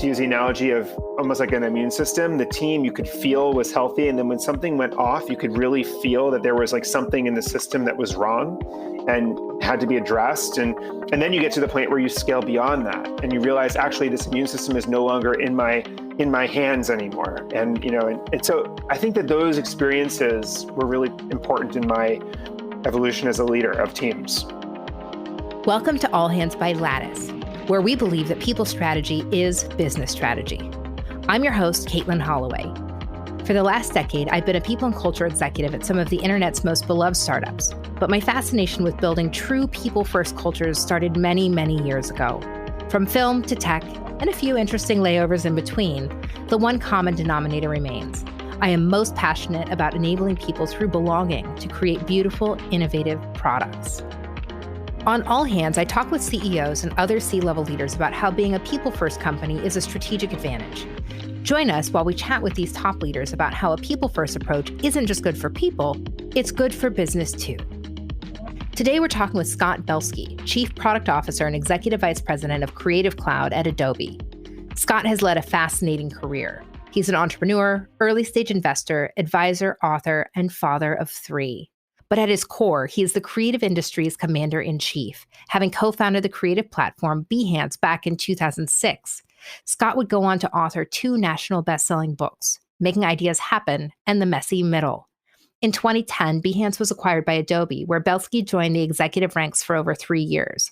to use the analogy of almost like an immune system. The team you could feel was healthy. And then when something went off, you could really feel that there was like something in the system that was wrong and had to be addressed. And then you get to the point where you scale beyond that and you realize actually this immune system is no longer in my hands anymore. And, and so I think that those experiences were really important in my evolution as a leader of teams. Welcome to All Hands by Lattice, where we believe that people strategy is business strategy. I'm your host, Katelin Holloway. For the last decade, I've been a people and culture executive at some of the internet's most beloved startups, but my fascination with building true people-first cultures started many, many years ago. From film to tech, and a few interesting layovers in between, the one common denominator remains. I am most passionate about enabling people through belonging to create beautiful, innovative products. On All Hands, I talk with CEOs and other C-level leaders about how being a people-first company is a strategic advantage. Join us while we chat with these top leaders about how a people-first approach isn't just good for people, it's good for business too. Today, we're talking with Scott Belsky, Chief Product Officer and Executive Vice President of Creative Cloud at Adobe. Scott has led a fascinating career. He's an entrepreneur, early-stage investor, advisor, author, and father of 3. But at his core, he is the creative industry's commander-in-chief, having co-founded the creative platform Behance back in 2006. Scott would go on to author 2 national best-selling books, Making Ideas Happen and The Messy Middle. In 2010, Behance was acquired by Adobe, where Belsky joined the executive ranks for over 3 years.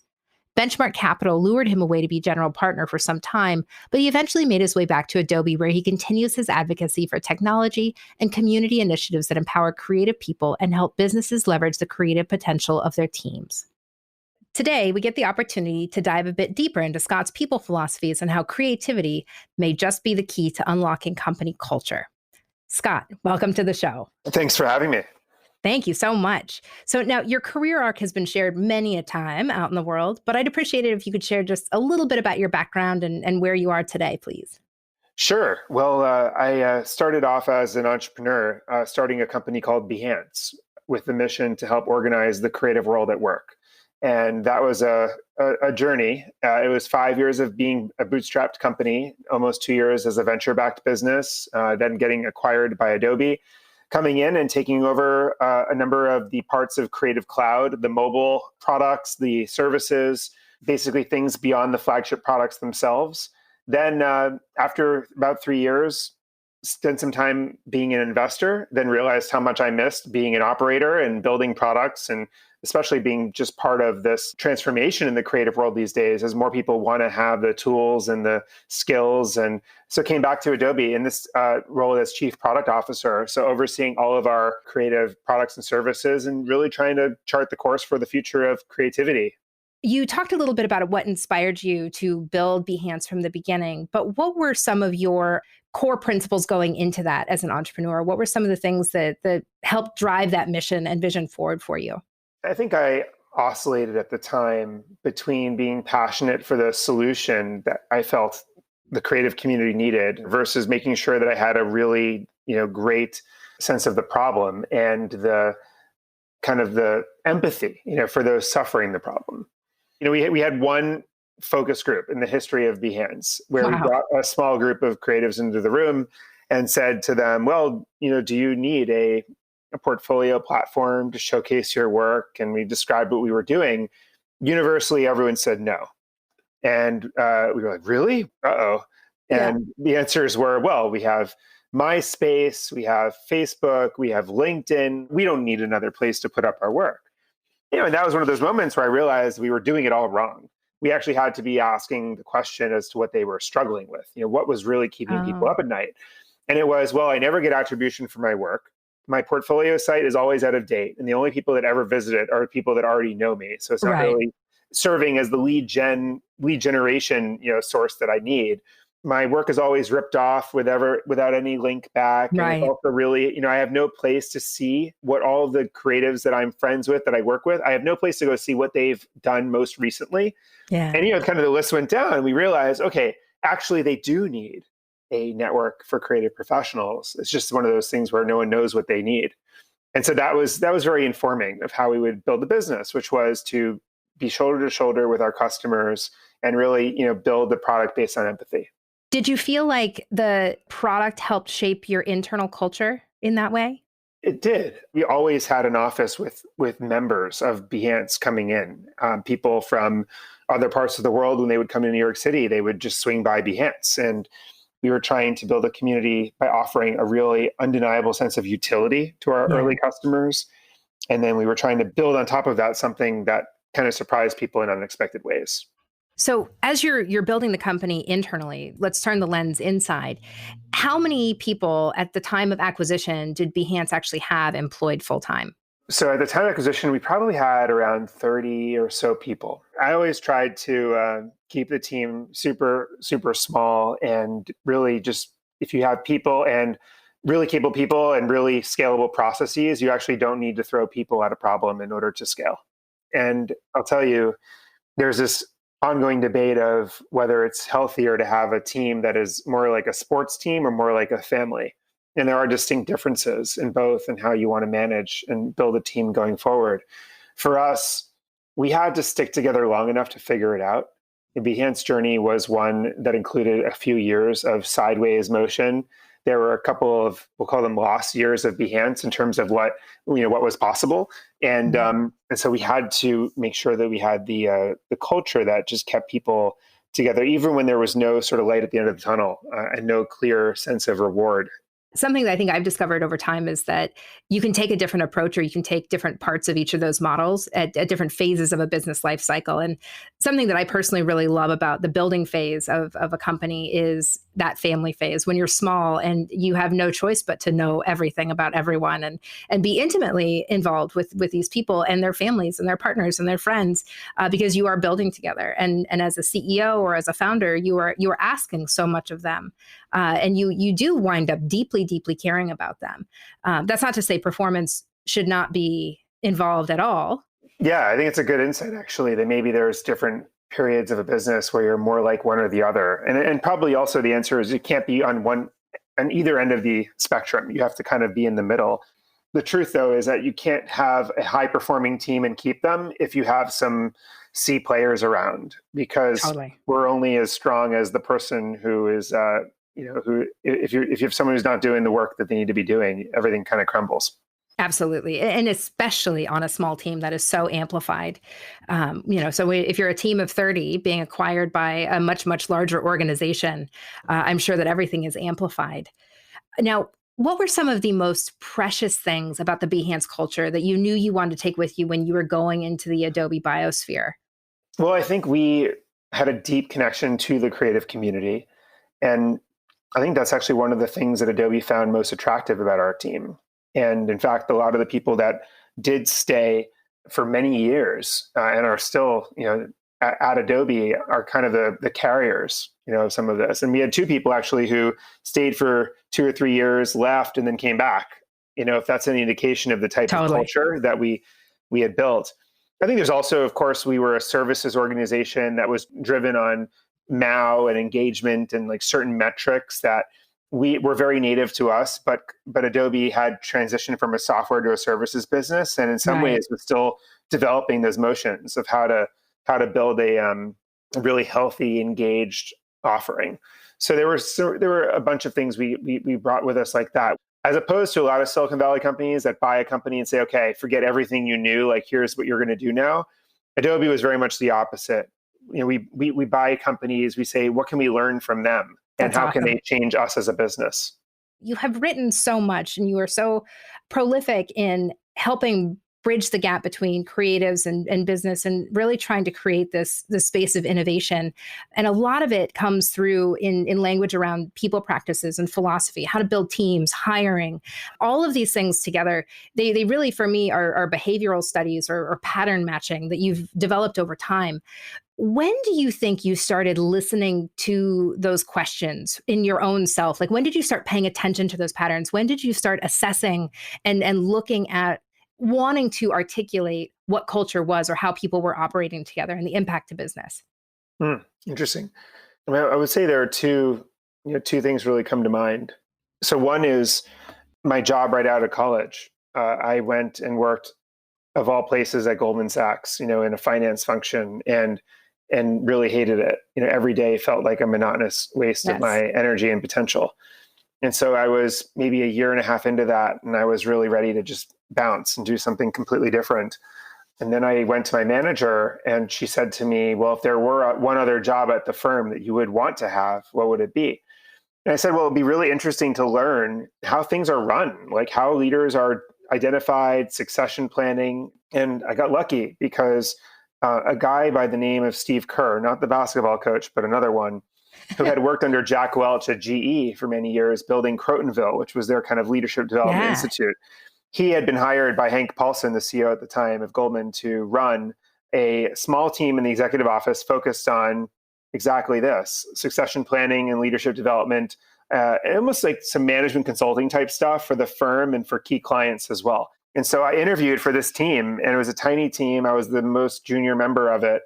Benchmark Capital lured him away to be general partner for some time, but he eventually made his way back to Adobe, where he continues his advocacy for technology and community initiatives that empower creative people and help businesses leverage the creative potential of their teams. Today, we get the opportunity to dive a bit deeper into Scott's people philosophies and how creativity may just be the key to unlocking company culture. Scott, welcome to the show. Thanks for having me. Thank you so much. So now your career arc has been shared many a time out in the world, but I'd appreciate it if you could share just a little bit about your background and where you are today, please. Sure. Well, I started off as an entrepreneur, starting a company called Behance with the mission to help organize the creative world at work. And that was a journey. It was 5 years of being a bootstrapped company, almost 2 years as a venture-backed business, then getting acquired by Adobe, coming in and taking over a number of the parts of Creative Cloud, the mobile products, the services, basically things beyond the flagship products themselves. Then after about 3 years, spent some time being an investor, then realized how much I missed being an operator and building products, and especially being just part of this transformation in the creative world these days as more people want to have the tools and the skills. And so came back to Adobe in this role as Chief Product Officer. So overseeing all of our creative products and services and really trying to chart the course for the future of creativity. You talked a little bit about what inspired you to build Behance from the beginning, but what were some of your core principles going into that as an entrepreneur? What were some of the things that helped drive that mission and vision forward for you? I think I oscillated at the time between being passionate for the solution that I felt the creative community needed versus making sure that I had a really, great sense of the problem and the kind of the empathy, for those suffering the problem. We had one focus group in the history of Behance where we brought a small group of creatives into the room and said to them, well, do you need a portfolio platform to showcase your work? And we described what we were doing. Universally, everyone said no. And we were like, really? Uh-oh. And the answers were, well, we have MySpace, we have Facebook, we have LinkedIn. We don't need another place to put up our work. And that was one of those moments where I realized we were doing it all wrong. We actually had to be asking the question as to what they were struggling with. What was really keeping people up at night? And it was, well, I never get attribution for my work. My portfolio site is always out of date. And the only people that ever visit it are people that already know me. So it's not really serving as the lead generation, source that I need. My work is always ripped off without any link back. Right. And it's also really, I have no place to see what all of the creatives that I'm friends with, that I work with, I have no place to go see what they've done most recently. Yeah. And, kind of the list went down and we realized, okay, actually they do need a network for creative professionals. It's just one of those things where no one knows what they need. And so that was very informing of how we would build the business, which was to be shoulder to shoulder with our customers and really, build the product based on empathy. Did you feel like the product helped shape your internal culture in that way? It did. We always had an office with members of Behance coming in. People from other parts of the world, when they would come to New York City, they would just swing by Behance. And we were trying to build a community by offering a really undeniable sense of utility to our Yeah. early customers. And then we were trying to build on top of that something that kind of surprised people in unexpected ways. So as you're building the company internally, let's turn the lens inside. How many people at the time of acquisition did Behance actually have employed full time? So at the time of acquisition, we probably had around 30 or so people. I always tried to keep the team super, super small and really just if you have people and really capable people and really scalable processes, you actually don't need to throw people at a problem in order to scale. And I'll tell you, there's this ongoing debate of whether it's healthier to have a team that is more like a sports team or more like a family. And there are distinct differences in both and how you want to manage and build a team going forward. For us, we had to stick together long enough to figure it out. The Behance journey was one that included a few years of sideways motion. There were a couple of, we'll call them lost years of Behance in terms of what was possible. And so we had to make sure that we had the culture that just kept people together, even when there was no sort of light at the end of the tunnel and no clear sense of reward. Something that I think I've discovered over time is that you can take a different approach or you can take different parts of each of those models at different phases of a business life cycle. And something that I personally really love about the building phase of a company is that family phase when you're small and you have no choice but to know everything about everyone and be intimately involved with these people and their families and their partners and their friends because you are building together. And as a CEO or as a founder, you are asking so much of them. And you do wind up deeply caring about them. That's not to say performance should not be involved at all. Yeah, I think it's a good insight, actually, that maybe there's different periods of a business where you're more like one or the other. And probably also the answer is you can't be on either end of the spectrum. You have to kind of be in the middle. The truth, though, is that you can't have a high performing team and keep them if you have some C players around, because Totally. we're only as strong as the person who is who if you have someone who's not doing the work that they need to be doing, everything kind of crumbles. Absolutely. And especially on a small team that is so amplified. So if you're a team of 30 being acquired by a much, much larger organization, I'm sure that everything is amplified. Now, what were some of the most precious things about the Behance culture that you knew you wanted to take with you when you were going into the Adobe biosphere? Well, I think we had a deep connection to the creative community. And I think that's actually one of the things that Adobe found most attractive about our team. And in fact, a lot of the people that did stay for many years and are still, at Adobe are kind of the carriers, of some of this. And we had two people actually who stayed for 2 or 3 years, left, and then came back. If that's any indication of the type of culture that we had built. I think there's also, of course, we were a services organization that was driven on MAU and engagement and like certain metrics that we were very native to us, but Adobe had transitioned from a software to a services business, and in some ways was still developing those motions of how to build a really healthy, engaged offering. So there were a bunch of things we brought with us like that, as opposed to a lot of Silicon Valley companies that buy a company and say, okay, forget everything you knew, like here's what you're going to do now. Adobe was very much the opposite. We buy companies, we say, what can we learn from them? And how can they change us as a business? You have written so much and you are so prolific in helping bridge the gap between creatives and business and really trying to create this space of innovation. And a lot of it comes through in language around people practices and philosophy, how to build teams, hiring, all of these things together. They really, for me, are behavioral studies or pattern matching that you've developed over time. When do you think you started listening to those questions in your own self? Like, when did you start paying attention to those patterns? When did you start assessing and looking at wanting to articulate what culture was or how people were operating together and the impact to business? Interesting. I would say there are two things really come to mind. So one is my job right out of college. I went and worked, of all places, at Goldman Sachs, in a finance function. And and really hated it. Every day felt like a monotonous waste of my energy and potential. And so I was maybe a year and a half into that, and I was really ready to just bounce and do something completely different. And then I went to my manager, and she said to me, well, if there were one other job at the firm that you would want to have, what would it be? And I said, well, it'd be really interesting to learn how things are run, like how leaders are identified, succession planning. And I got lucky because a guy by the name of Steve Kerr, not the basketball coach, but another one, who had worked under Jack Welch at GE for many years, building Crotonville, which was their kind of leadership development institute. He had been hired by Hank Paulson, the CEO at the time of Goldman, to run a small team in the executive office focused on exactly this: succession planning and leadership development, almost like some management consulting type stuff for the firm and for key clients as well. And so I interviewed for this team, and it was a tiny team. I was the most junior member of it.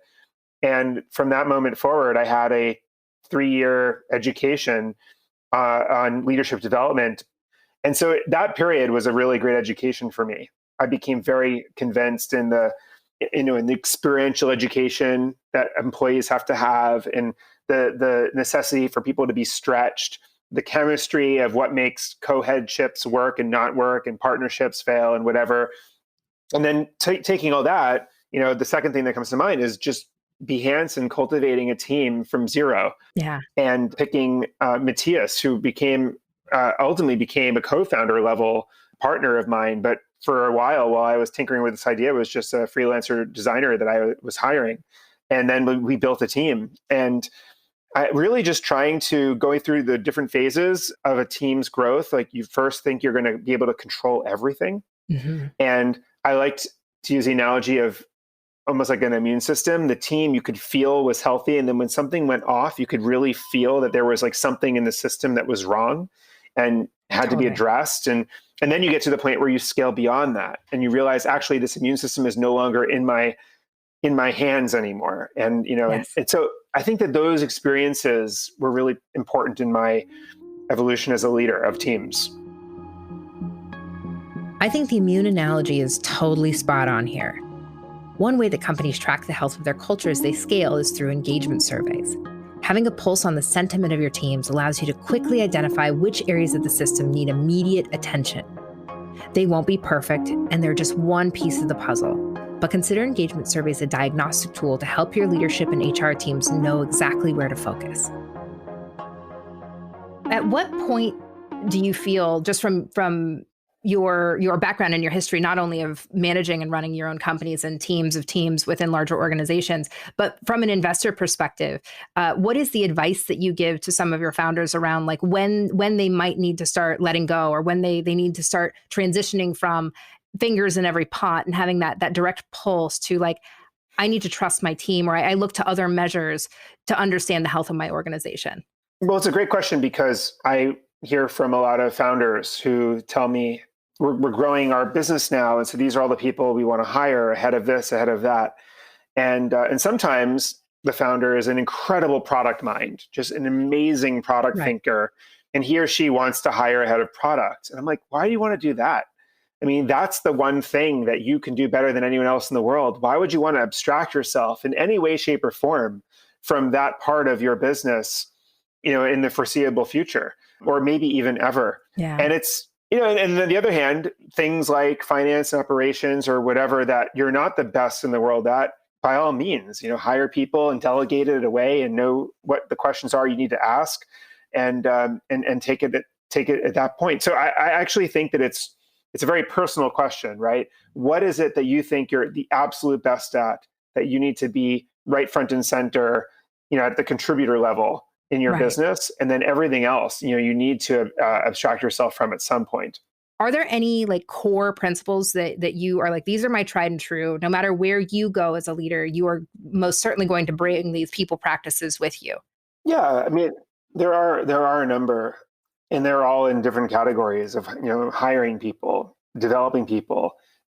And from that moment forward, I had a 3-year education on leadership development. And so that period was a really great education for me. I became very convinced in the experiential education that employees have to have, and the necessity for people to be stretched, the chemistry of what makes co-headships work and not work, and partnerships fail and whatever. And then taking all that, the second thing that comes to mind is just Behance and cultivating a team from zero. Yeah. And picking Matthias, who ultimately became a co-founder level partner of mine. But for a while I was tinkering with this idea, was just a freelancer designer that I was hiring. And then we built a team. And I really just going through the different phases of a team's growth. Like, you first think you're going to be able to control everything. Mm-hmm. And I liked to use the analogy of almost like an immune system. The team you could feel was healthy. And then when something went off, you could really feel that there was like something in the system that was wrong and had to be addressed. And then you get to the point where you scale beyond that, and you realize, actually, this immune system is no longer in my hands anymore. And, and so I think that those experiences were really important in my evolution as a leader of teams. I think the immune analogy is totally spot on here. One way that companies track the health of their culture as they scale is through engagement surveys. Having a pulse on the sentiment of your teams allows you to quickly identify which areas of the system need immediate attention. They won't be perfect, and they're just one piece of the puzzle. But consider engagement surveys a diagnostic tool to help your leadership and HR teams know exactly where to focus. At what point do you feel, just from your background and your history, not only of managing and running your own companies and teams of teams within larger organizations, but from an investor perspective, what is the advice that you give to some of your founders around like when they might need to start letting go, or when they need to start transitioning from fingers in every pot and having that direct pulse to like, I need to trust my team, or I look to other measures to understand the health of my organization? Well, it's a great question, because I hear from a lot of founders who tell me, we're growing our business now, and so these are all the people we want to hire ahead of this, ahead of that. And sometimes the founder is an incredible product mind, just an amazing product thinker, and he or she wants to hire ahead of product. And I'm like, why do you want to do that? I mean, that's the one thing that you can do better than anyone else in the world. Why would you want to abstract yourself in any way, shape, or form from that part of your business, in the foreseeable future, or maybe even ever? Yeah. And it's, and on the other hand, things like finance and operations or whatever that you're not the best in the world at, by all means, hire people and delegate it away and know what the questions are you need to ask, and take it at that point. So I actually think that it's a very personal question, right? What is it that you think you're the absolute best at, that you need to be right front and center, at the contributor level in your business, and then everything else, you need to abstract yourself from at some point. Are there any like core principles that you are like, these are my tried and true, no matter where you go as a leader, you are most certainly going to bring these people practices with you? Yeah, I mean, there are a number, and they're all in different categories of, hiring people, developing people.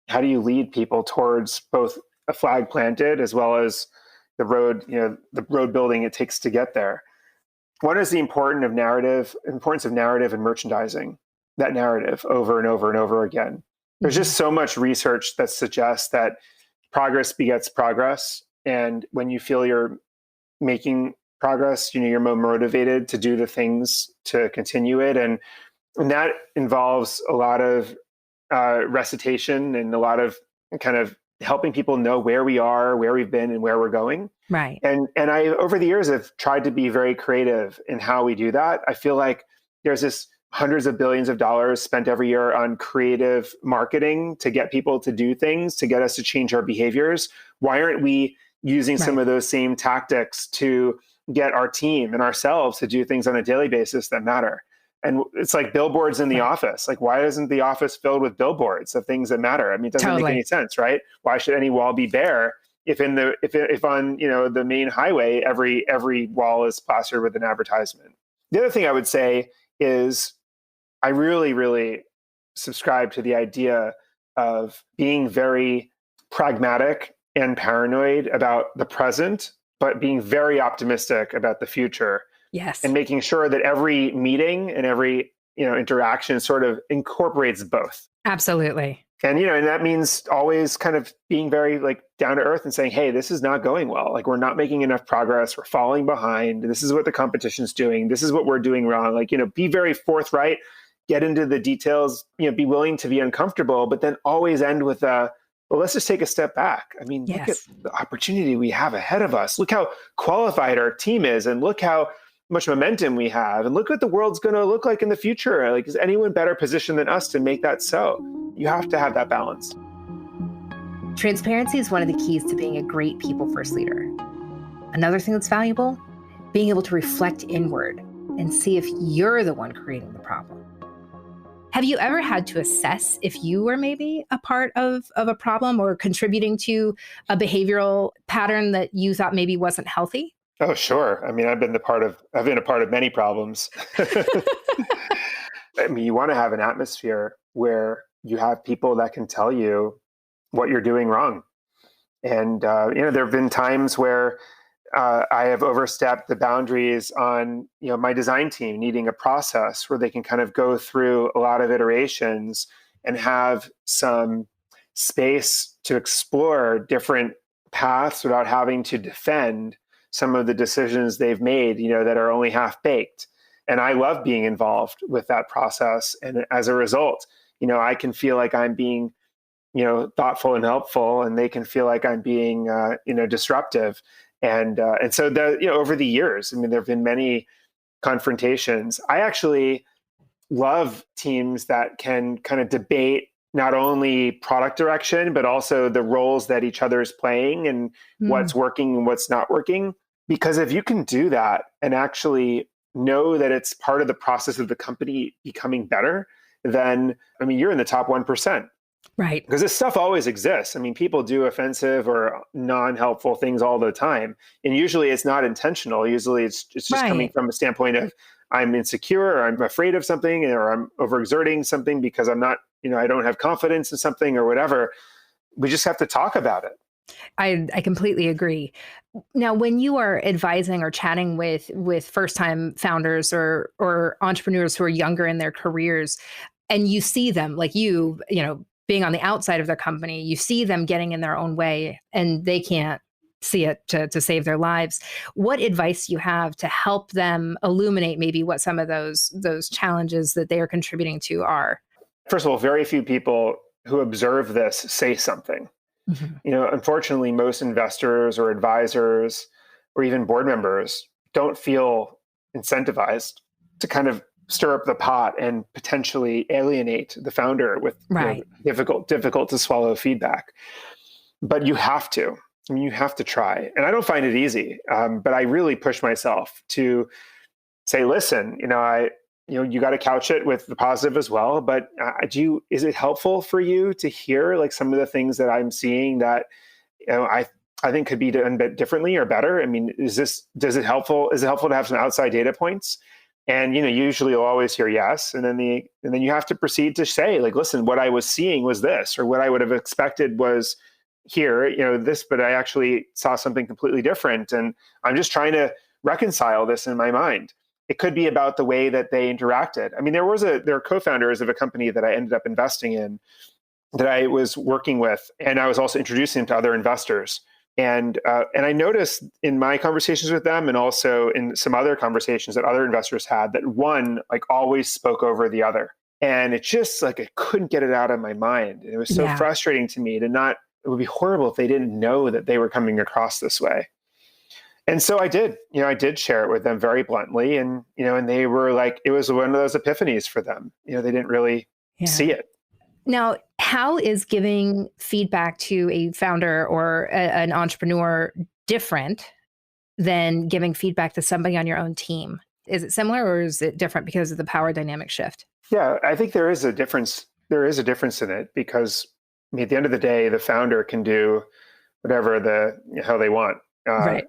How do you lead people towards both a flag planted as well as the road building it takes to get there? One is the importance of narrative and merchandising that narrative over and over and over again. There's just so much research that suggests that progress begets progress. And when you feel you're making progress, you're more motivated to do the things to continue it. And that involves a lot of recitation and a lot of kind of helping people know where we are, where we've been, and where we're going. Right. And I, over the years, have tried to be very creative in how we do that. I feel like there's this hundreds of billions of dollars spent every year on creative marketing to get people to do things, to get us to change our behaviors. Why aren't we using some of those same tactics to get our team and ourselves to do things on a daily basis that matter? And it's like billboards in the office. Like, why isn't the office filled with billboards of things that matter? I mean, it doesn't make any sense, right? Why should any wall be bare if on the main highway every wall is plastered with an advertisement? The other thing I would say is I really, really subscribe to the idea of being very pragmatic and paranoid about the present, but being very optimistic about the future. Yes. And making sure that every meeting and every interaction sort of incorporates both. Absolutely. And and that means always kind of being very like down to earth and saying, hey, this is not going well. Like, we're not making enough progress. We're falling behind. This is what the competition's doing. This is what we're doing wrong. Like, be very forthright, get into the details, be willing to be uncomfortable, but then always end with well, let's just take a step back. I mean, look at the opportunity we have ahead of us. Look how qualified our team is, and look how much momentum we have, and look what the world's going to look like in the future. Like, is anyone better positioned than us to make that so? You have to have that balance. Transparency is one of the keys to being a great people first leader. Another thing that's valuable, being able to reflect inward and see if you're the one creating the problem. Have you ever had to assess if you were maybe a part of a problem or contributing to a behavioral pattern that you thought maybe wasn't healthy? Oh, sure. I mean, I've been a part of many problems. I mean, you want to have an atmosphere where you have people that can tell you what you're doing wrong. And, there have been times where I have overstepped the boundaries on, my design team needing a process where they can kind of go through a lot of iterations and have some space to explore different paths without having to defend some of the decisions they've made, that are only half baked. And I love being involved with that process. And as a result, I can feel like I'm being, thoughtful and helpful, and they can feel like I'm being, disruptive. And so over the years, I mean, there have been many confrontations. I actually love teams that can kind of debate not only product direction, but also the roles that each other is playing and what's working and what's not working. Because if you can do that and actually know that it's part of the process of the company becoming better, then, I mean, you're in the top 1%. Right. Because this stuff always exists. I mean, people do offensive or non-helpful things all the time. And usually it's not intentional. Usually it's just coming from a standpoint of I'm insecure, or I'm afraid of something, or I'm overexerting something because I'm not, I don't have confidence in something or whatever. We just have to talk about it. I completely agree. Now, when you are advising or chatting with first-time founders or entrepreneurs who are younger in their careers, and you see them like being on the outside of their company, you see them getting in their own way and they can't see it to save their lives. What advice do you have to help them illuminate maybe what some of those challenges that they are contributing to are? First of all, very few people who observe this say something. Mm-hmm. Unfortunately, most investors or advisors or even board members don't feel incentivized to kind of stir up the pot and potentially alienate the founder with difficult to swallow feedback. But you have to. I mean, you have to try. And I don't find it easy, but I really push myself to say, listen, you got to couch it with the positive as well. But is it helpful for you to hear like some of the things that I'm seeing that I think could be done differently or better? I mean, is it helpful to have some outside data points? And usually you'll always hear yes, and then you have to proceed to say like, listen, what I was seeing was this, or what I would have expected was here, this, but I actually saw something completely different, and I'm just trying to reconcile this in my mind. It could be about the way that they interacted. I mean, there are co-founders of a company that I ended up investing in that I was working with, and I was also introducing them to other investors And I noticed in my conversations with them and also in some other conversations that other investors had that one like always spoke over the other. And it just like I couldn't get it out of my mind. It was so frustrating to me to not, it would be horrible if they didn't know that they were coming across this way. And so I did share it with them very bluntly. And, and they were like, it was one of those epiphanies for them. They didn't really see it. Now, how is giving feedback to a founder or an entrepreneur different than giving feedback to somebody on your own team? Is it similar or is it different because of the power dynamic shift? Yeah, I think there is a difference. There is a difference in it because at the end of the day, the founder can do whatever how they want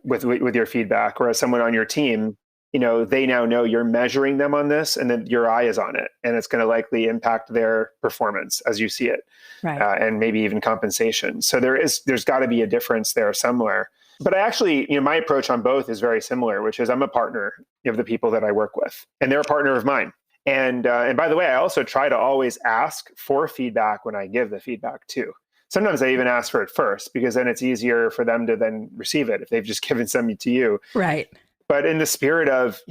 with your feedback, whereas someone on your team, they now know you're measuring them on this and then your eye is on it and it's going to likely impact their performance as you see it, and maybe even compensation. So there's got to be a difference there somewhere. But I actually, my approach on both is very similar, which is I'm a partner of the people that I work with and they're a partner of mine. And by the way, I also try to always ask for feedback when I give the feedback too. Sometimes I even ask for it first because then it's easier for them to then receive it if they've just given something to you. Right. But in the spirit of,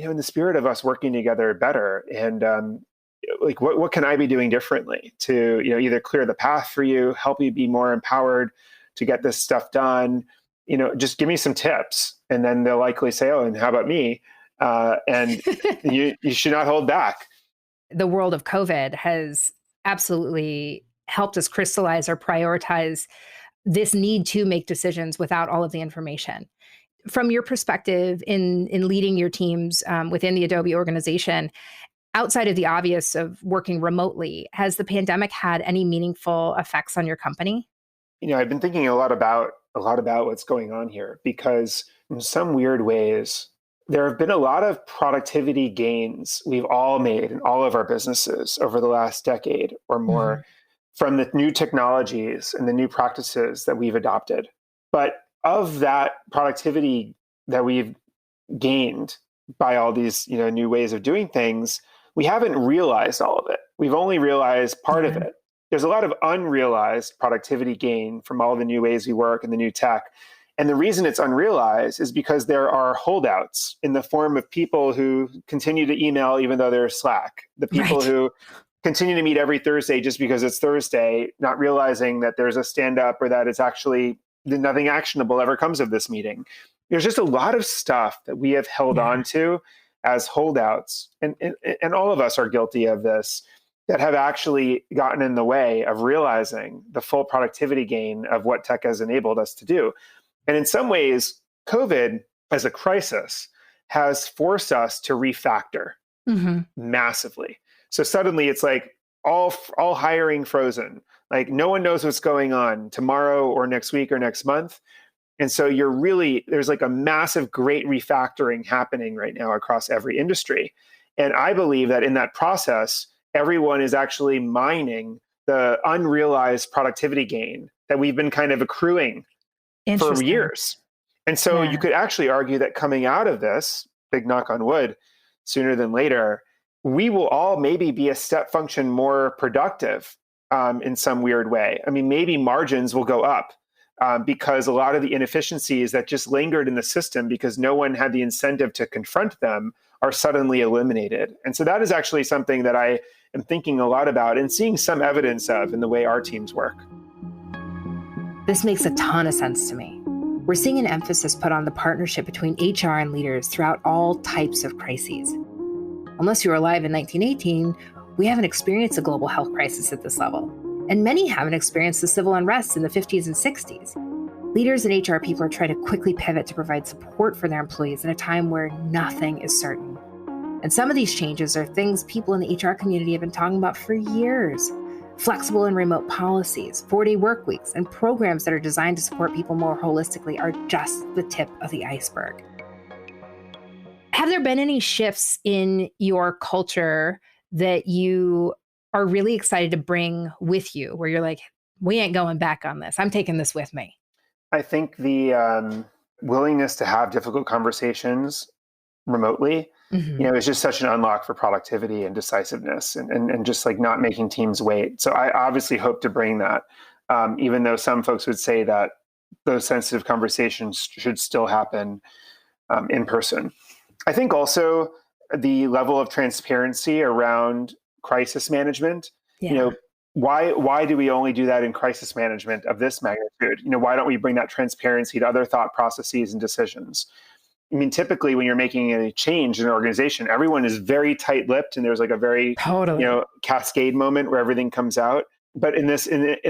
us working together better and like what can I be doing differently to, either clear the path for you, help you be more empowered to get this stuff done, just give me some tips. And then they'll likely say, oh, and how about me? And you should not hold back. The world of COVID has absolutely helped us crystallize or prioritize this need to make decisions without all of the information. From your perspective in leading your teams within the Adobe organization, outside of the obvious of working remotely, has the pandemic had any meaningful effects on your company? I've been thinking a lot about what's going on here because in some weird ways, there have been a lot of productivity gains we've all made in all of our businesses over the last decade or more from the new technologies and the new practices that we've adopted. But of that productivity that we've gained by all these, new ways of doing things, we haven't realized all of it. We've only realized part of it. There's a lot of unrealized productivity gain from all the new ways we work and the new tech. And the reason it's unrealized is because there are holdouts in the form of people who continue to email even though they're Slack, the people who continue to meet every Thursday just because it's Thursday, not realizing that there's a stand-up or that it's actually nothing actionable ever comes of this meeting. There's just a lot of stuff that we have held on to as holdouts, and all of us are guilty of this, that have actually gotten in the way of realizing the full productivity gain of what tech has enabled us to do. And in some ways, COVID as a crisis has forced us to refactor massively. So suddenly it's like all hiring frozen. Like no one knows what's going on tomorrow or next week or next month. And so there's like a massive great refactoring happening right now across every industry. And I believe that in that process, everyone is actually mining the unrealized productivity gain that we've been kind of accruing for years. And so you could actually argue that coming out of this, big knock on wood, sooner than later, we will all maybe be a step function more productive in some weird way. I mean, maybe margins will go up because a lot of the inefficiencies that just lingered in the system because no one had the incentive to confront them are suddenly eliminated. And so that is actually something that I am thinking a lot about and seeing some evidence of in the way our teams work. This makes a ton of sense to me. We're seeing an emphasis put on the partnership between HR and leaders throughout all types of crises. Unless you were alive in 1918, we haven't experienced a global health crisis at this level. And many haven't experienced the civil unrest in the 50s and 60s. Leaders and HR people are trying to quickly pivot to provide support for their employees in a time where nothing is certain. And some of these changes are things people in the HR community have been talking about for years. Flexible and remote policies, 4-day work weeks, and programs that are designed to support people more holistically are just the tip of the iceberg. Have there been any shifts in your culture that you are really excited to bring with you, where you're like, we ain't going back on this. I'm taking this with me? I think the willingness to have difficult conversations remotely, is just such an unlock for productivity and decisiveness and just like not making teams wait. So I obviously hope to bring that, even though some folks would say that those sensitive conversations should still happen in person. I think also the level of transparency around crisis management, Yeah. why do we only do that in crisis management of this magnitude? Why don't we bring that transparency to other thought processes and decisions? I mean, typically when you're making a change in an organization, everyone is very tight-lipped, and there's like a very, Totally. cascade moment where everything comes out. But in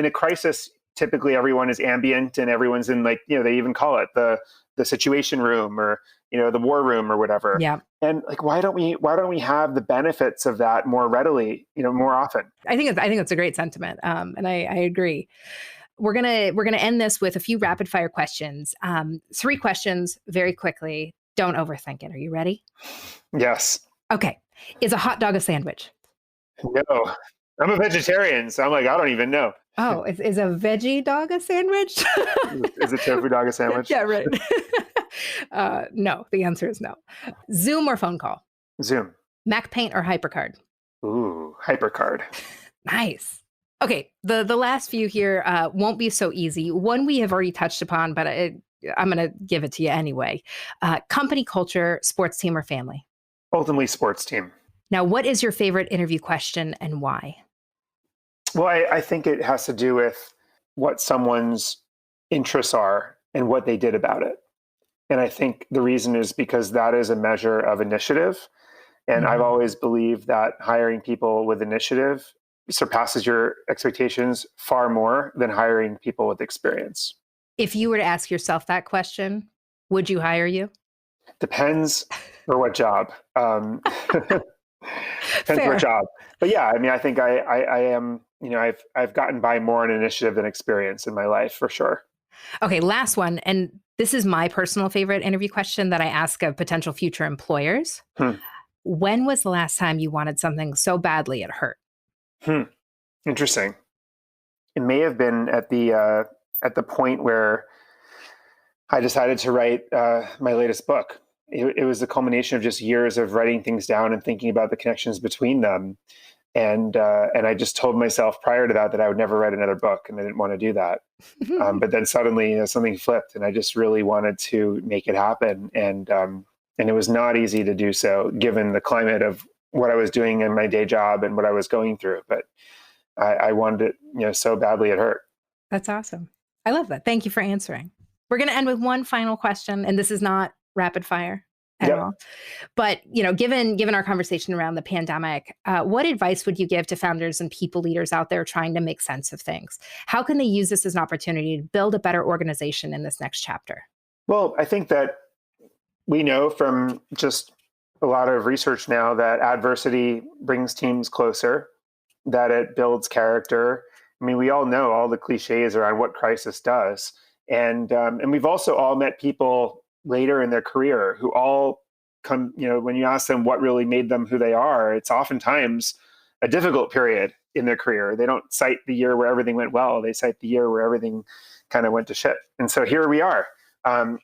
a crisis, typically everyone is ambient and everyone's in, like, they even call it the situation room, or the war room or whatever. Yeah. And like, why don't we have the benefits of that more readily, more often? I think it's a great sentiment. And I agree. We're gonna end this with a few rapid fire questions. 3 questions very quickly. Don't overthink it. Are you ready? Yes. Okay. Is a hot dog a sandwich? No. I'm a vegetarian, so I'm like, I don't even know. Oh, is a veggie dog a sandwich? Is a tofu dog a sandwich? Yeah, right. No, the answer is no. Zoom or phone call? Zoom. Mac Paint or HyperCard? Ooh, HyperCard. Nice. Okay, the last few here won't be so easy. One we have already touched upon, but I'm going to give it to you anyway. Company culture, sports team, or family? Ultimately, sports team. Now, what is your favorite interview question and why? Well, I think it has to do with what someone's interests are and what they did about it. And I think the reason is because that is a measure of initiative. And I've always believed that hiring people with initiative surpasses your expectations far more than hiring people with experience. If you were to ask yourself that question, would you hire you? Depends for what job. Depends what job. But yeah, I mean, I think I am, I've gotten by more on initiative than experience in my life, for sure. Okay, last one. And this is my personal favorite interview question that I ask of potential future employers. When was the last time you wanted something so badly it hurt? Interesting. It may have been at the point where I decided to write my latest book. It was the culmination of just years of writing things down and thinking about the connections between them. And I just told myself prior to that I would never write another book, and I didn't want to do that. But then suddenly, something flipped, and I just really wanted to make it happen. And it was not easy to do so, given the climate of what I was doing in my day job and what I was going through. But I wanted it, so badly it hurt. That's awesome. I love that. Thank you for answering. We're going to end with one final question, and this is not rapid fire at all. But, given our conversation around the pandemic, what advice would you give to founders and people leaders out there trying to make sense of things? How can they use this as an opportunity to build a better organization in this next chapter? Well, I think that we know from just a lot of research now that adversity brings teams closer, that it builds character. I mean, we all know all the cliches around what crisis does. And we've also all met people later in their career who all come, when you ask them what really made them who they are, it's oftentimes a difficult period in their career. They don't cite the year where everything went well. They cite the year where everything kind of went to shit. And so here we are.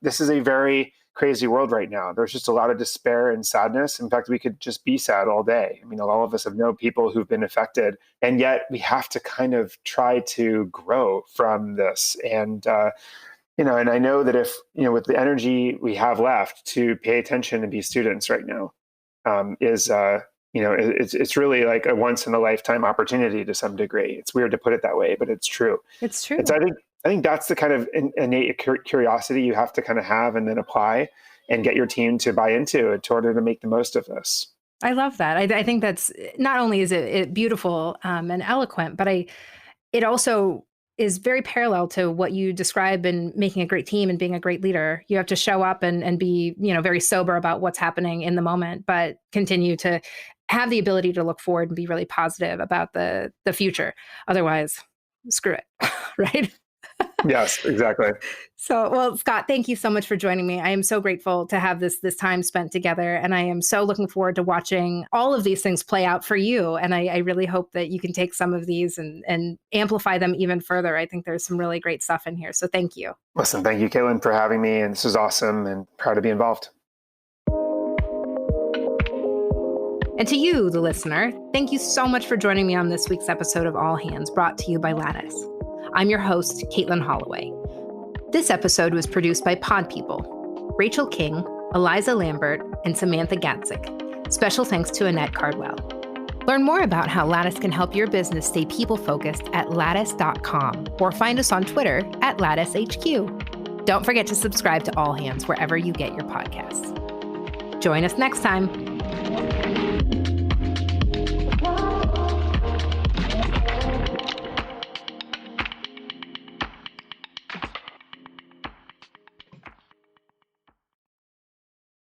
This is a very crazy world right now. There's just a lot of despair and sadness. In fact, we could just be sad all day. I mean, all of us have known people who've been affected, and yet we have to kind of try to grow from this. And, and I know that if, with the energy we have left to pay attention and be students right now, it's really like a once in a lifetime opportunity to some degree. It's weird to put it that way, but it's true. It's true. And so I think that's the kind of innate curiosity you have to kind of have and then apply and get your team to buy into in order to make the most of this. I love that. I think that's not only is it beautiful and eloquent, but it also is very parallel to what you describe in making a great team and being a great leader. You have to show up and be, very sober about what's happening in the moment, but continue to have the ability to look forward and be really positive about the future. Otherwise, screw it, right? Yes, exactly. So, well, Scott, thank you so much for joining me. I am so grateful to have this time spent together, and I am so looking forward to watching all of these things play out for you. And I really hope that you can take some of these and amplify them even further. I think there's some really great stuff in here. So thank you. Listen, thank you, Katelin, for having me. And this is awesome, and proud to be involved. And to you, the listener, thank you so much for joining me on this week's episode of All Hands, brought to you by Lattice. I'm your host, Katelin Holloway. This episode was produced by Pod People, Rachel King, Eliza Lambert, and Samantha Gatzik. Special thanks to Annette Cardwell. Learn more about how Lattice can help your business stay people-focused at lattice.com or find us on Twitter at LatticeHQ. Don't forget to subscribe to All Hands wherever you get your podcasts. Join us next time.